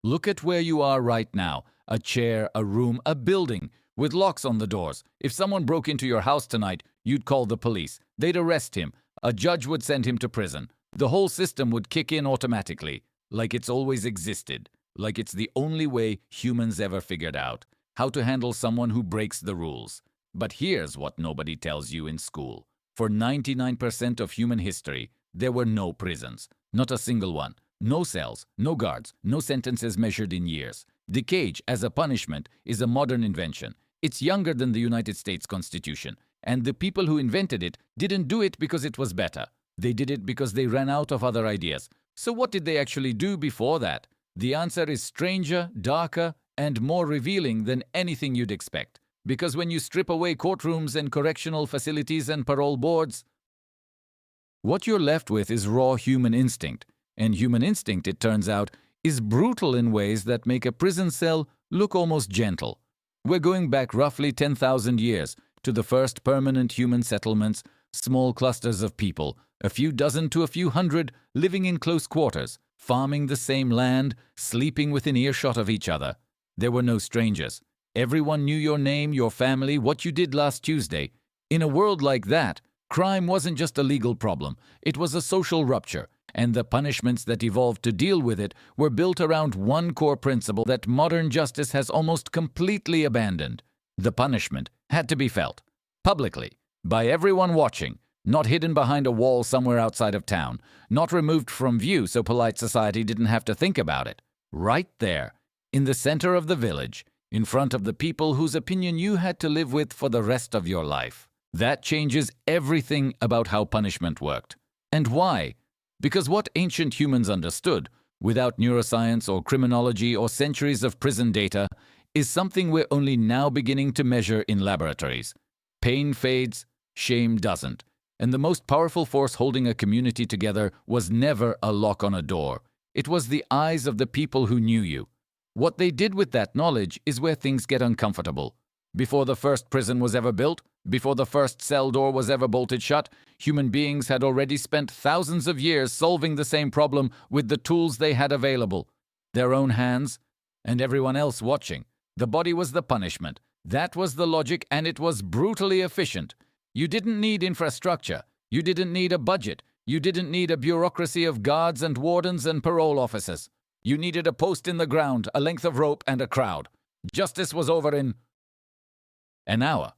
Look at where you are right now. A chair, a room, a building, with locks on the doors. If someone broke into your house tonight, you'd call the police. They'd arrest him. A judge would send him to prison. The whole system would kick in automatically, like it's always existed, like it's the only way humans ever figured out how to handle someone who breaks the rules. But here's what nobody tells you in school. For 99% of human history, there were no prisons. Not a single one. No cells, no guards, no sentences measured in years. The cage, as a punishment, is a modern invention. It's younger than the United States Constitution. And the people who invented it didn't do it because it was better. They did it because they ran out of other ideas. So what did they actually do before that? The answer is stranger, darker, and more revealing than anything you'd expect. Because when you strip away courtrooms and correctional facilities and parole boards, what you're left with is raw human instinct. And human instinct, it turns out, is brutal in ways that make a prison cell look almost gentle. We're going back roughly 10,000 years to the first permanent human settlements, small clusters of people, a few dozen to a few hundred, living in close quarters, farming the same land, sleeping within earshot of each other. There were no strangers. Everyone knew your name, your family, what you did last Tuesday. In a world like that, crime wasn't just a legal problem, it was a social rupture, and the punishments that evolved to deal with it were built around one core principle that modern justice has almost completely abandoned. The punishment had to be felt, publicly, by everyone watching, not hidden behind a wall somewhere outside of town, not removed from view so polite society didn't have to think about it. Right there, in the center of the village, in front of the people whose opinion you had to live with for the rest of your life. That changes everything about how punishment worked. And why? Because what ancient humans understood, without neuroscience or criminology or centuries of prison data, is something we're only now beginning to measure in laboratories. Pain fades, shame doesn't. And the most powerful force holding a community together was never a lock on a door. It was the eyes of the people who knew you. What they did with that knowledge is where things get uncomfortable. Before the first prison was ever built, before the first cell door was ever bolted shut, human beings had already spent thousands of years solving the same problem with the tools they had available. Their own hands, and everyone else watching. The body was the punishment. That was the logic, and it was brutally efficient. You didn't need infrastructure. You didn't need a budget. You didn't need a bureaucracy of guards and wardens and parole officers. You needed a post in the ground, a length of rope, and a crowd. Justice was over in an hour.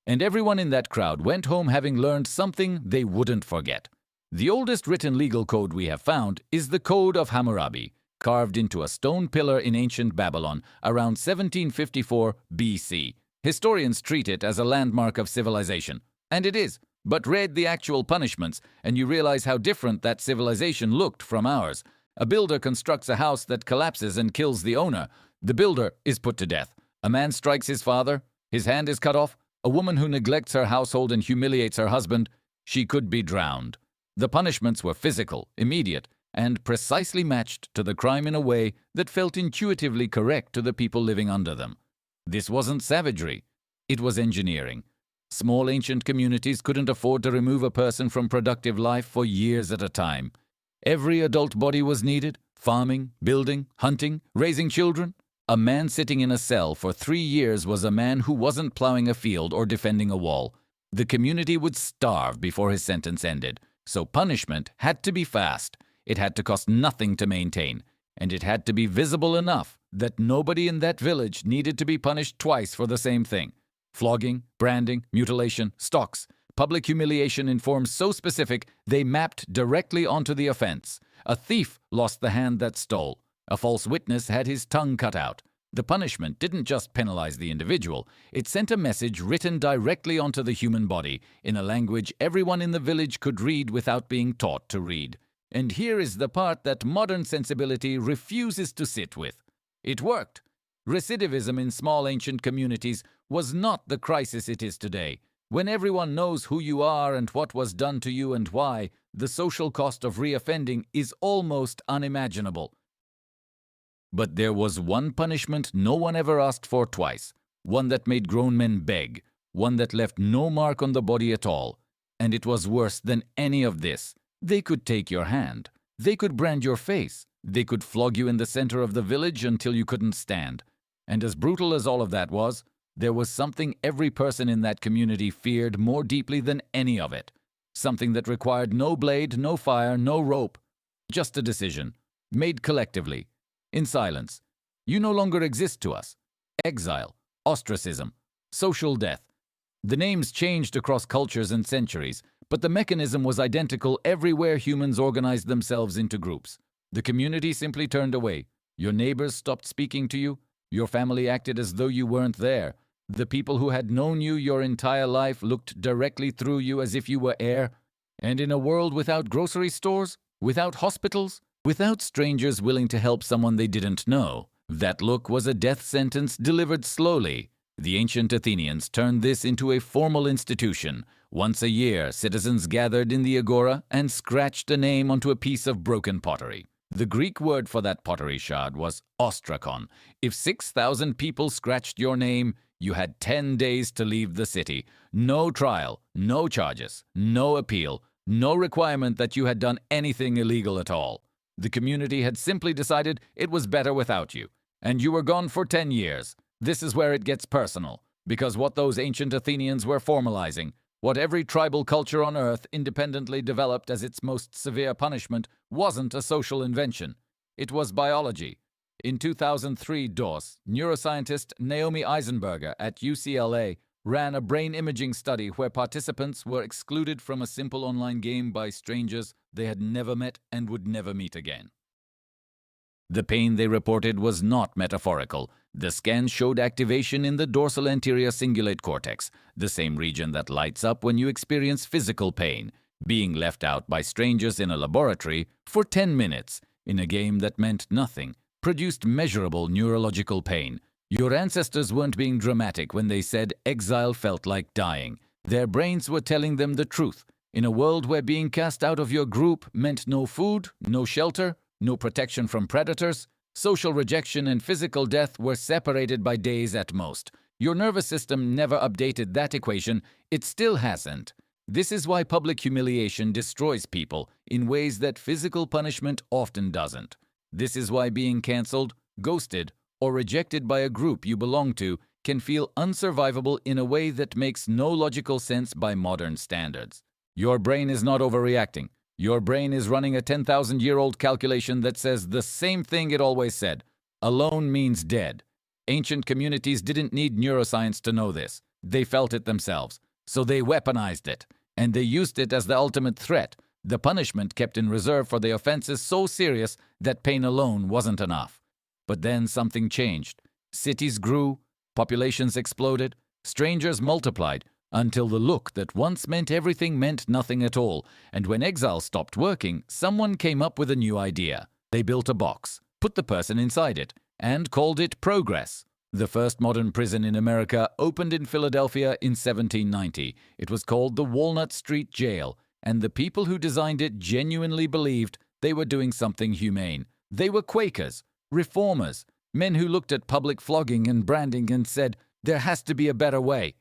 And everyone in that crowd went home having learned something they wouldn't forget. The oldest written legal code we have found is the Code of Hammurabi, carved into a stone pillar in ancient Babylon around 1754 BC. Historians treat it as a landmark of civilization. And it is. But read the actual punishments, and you realize how different that civilization looked from ours. A builder constructs a house that collapses and kills the owner. The builder is put to death. A man strikes his father. His hand is cut off. A woman who neglects her household and humiliates her husband, she could be drowned. The punishments were physical, immediate, and precisely matched to the crime in a way that felt intuitively correct to the people living under them. This wasn't savagery. It was engineering. Small ancient communities couldn't afford to remove a person from productive life for years at a time. Every adult body was needed, farming, building, hunting, raising children. A man sitting in a cell for 3 years was a man who wasn't plowing a field or defending a wall. The community would starve before his sentence ended. So punishment had to be fast. It had to cost nothing to maintain. And it had to be visible enough that nobody in that village needed to be punished twice for the same thing. Flogging, branding, mutilation, stocks. Public humiliation in forms so specific they mapped directly onto the offense. A thief lost the hand that stole. A false witness had his tongue cut out. The punishment didn't just penalize the individual, it sent a message written directly onto the human body in a language everyone in the village could read without being taught to read. And here is the part that modern sensibility refuses to sit with. It worked. Recidivism in small ancient communities was not the crisis it is today. When everyone knows who you are and what was done to you and why, the social cost of reoffending is almost unimaginable. But there was one punishment no one ever asked for twice, one that made grown men beg, one that left no mark on the body at all. And it was worse than any of this. They could take your hand. They could brand your face. They could flog you in the center of the village until you couldn't stand. And as brutal as all of that was, there was something every person in that community feared more deeply than any of it. Something that required no blade, no fire, no rope. Just a decision, made collectively, in silence. You no longer exist to us. Exile, ostracism, social death. The names changed across cultures and centuries, but the mechanism was identical everywhere humans organized themselves into groups. The community simply turned away. Your neighbors stopped speaking to you. Your family acted as though you weren't there. The people who had known you your entire life looked directly through you as if you were air. And in a world without grocery stores, without hospitals, without strangers willing to help someone they didn't know, that look was a death sentence delivered slowly. The ancient Athenians turned this into a formal institution. Once a year, citizens gathered in the agora and scratched a name onto a piece of broken pottery. The Greek word for that pottery shard was ostrakon. If 6,000 people scratched your name, you had 10 days to leave the city. No trial, no charges, no appeal, no requirement that you had done anything illegal at all. The community had simply decided it was better without you, and you were gone for 10 years. This is where it gets personal, because what those ancient Athenians were formalizing, what every tribal culture on Earth independently developed as its most severe punishment, wasn't a social invention. It was biology. In 2003, neuroscientist Naomi Eisenberger at UCLA ran a brain imaging study where participants were excluded from a simple online game by strangers they had never met and would never meet again. The pain they reported was not metaphorical. The scan showed activation in the dorsal anterior cingulate cortex, the same region that lights up when you experience physical pain. Being left out by strangers in a laboratory for 10 minutes in a game that meant nothing produced measurable neurological pain. Your ancestors weren't being dramatic when they said exile felt like dying. Their brains were telling them the truth. In a world where being cast out of your group meant no food, no shelter, no protection from predators, social rejection and physical death were separated by days at most. Your nervous system never updated that equation. It still hasn't. This is why public humiliation destroys people in ways that physical punishment often doesn't. This is why being cancelled, ghosted, or rejected by a group you belong to can feel unsurvivable in a way that makes no logical sense by modern standards. Your brain is not overreacting. Your brain is running a 10,000-year-old calculation that says the same thing it always said. Alone means dead. Ancient communities didn't need neuroscience to know this. They felt it themselves. So they weaponized it. And they used it as the ultimate threat. The punishment kept in reserve for the offenses so serious that pain alone wasn't enough. But then something changed. Cities grew, populations exploded, strangers multiplied, until the look that once meant everything meant nothing at all. And when exile stopped working, someone came up with a new idea. They built a box, put the person inside it, and called it progress. The first modern prison in America opened in Philadelphia in 1790. It was called the Walnut Street Jail, and the people who designed it genuinely believed they were doing something humane. They were Quakers, reformers, men who looked at public flogging and branding and said, there has to be a better way.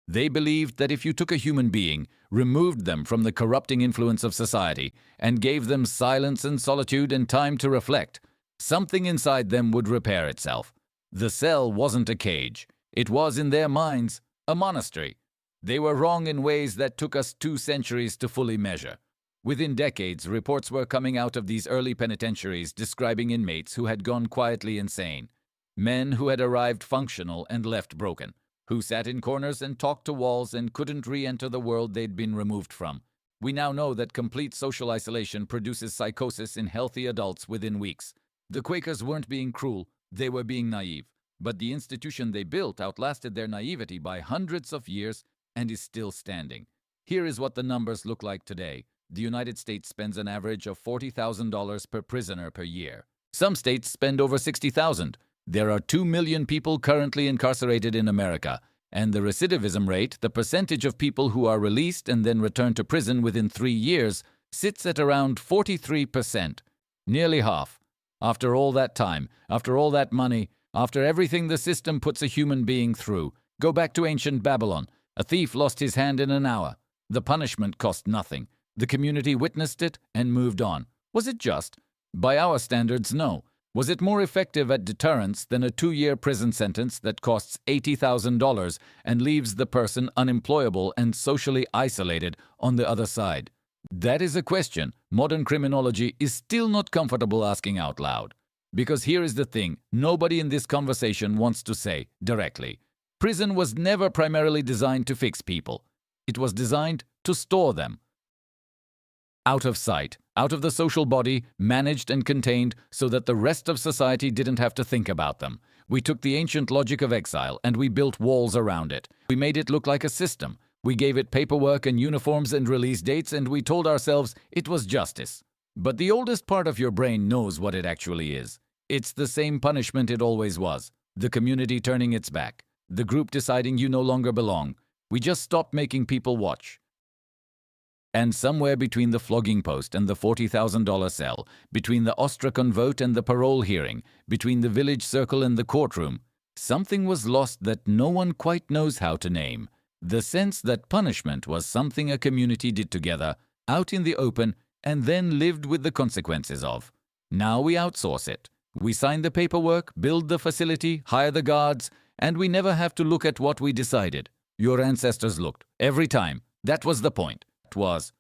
They believed that if you took a human being, removed them from the corrupting influence of society, and gave them silence and solitude and time to reflect, something inside them would repair itself. The cell wasn't a cage. It was, in their minds, a monastery. They were wrong in ways that took us 2 centuries to fully measure. Within decades, reports were coming out of these early penitentiaries describing inmates who had gone quietly insane, men who had arrived functional and left broken, who sat in corners and talked to walls and couldn't re-enter the world they'd been removed from. We now know that complete social isolation produces psychosis in healthy adults within weeks. The Quakers weren't being cruel, they were being naive. But the institution they built outlasted their naivety by hundreds of years and is still standing. Here is what the numbers look like today. The United States spends an average of $40,000 per prisoner per year. Some states spend over $60,000. There are 2 million people currently incarcerated in America, and the recidivism rate, the percentage of people who are released and then return to prison within 3 years, sits at around 43%. Nearly half. After all that time, after all that money, after everything the system puts a human being through, go back to ancient Babylon. A thief lost his hand in an hour. The punishment cost nothing. The community witnessed it and moved on. Was it just? By our standards, no. Was it more effective at deterrence than a 2-year prison sentence that costs $80,000 and leaves the person unemployable and socially isolated on the other side? That is a question modern criminology is still not comfortable asking out loud. Because here is the thing, nobody in this conversation wants to say directly. Prison was never primarily designed to fix people. It was designed to store them. Out of sight, out of the social body, managed and contained so that the rest of society didn't have to think about them. We took the ancient logic of exile and we built walls around it. We made it look like a system. We gave it paperwork and uniforms and release dates, and we told ourselves it was justice. But the oldest part of your brain knows what it actually is. It's the same punishment it always was. The community turning its back. The group deciding you no longer belong. We just stopped making people watch. And somewhere between the flogging post and the $40,000 cell, between the Ostrakon vote and the parole hearing, between the village circle and the courtroom, something was lost that no one quite knows how to name. The sense that punishment was something a community did together, out in the open, and then lived with the consequences of. Now we outsource it. We sign the paperwork, build the facility, hire the guards, and we never have to look at what we decided. Your ancestors looked. Every time. That was the point. It was,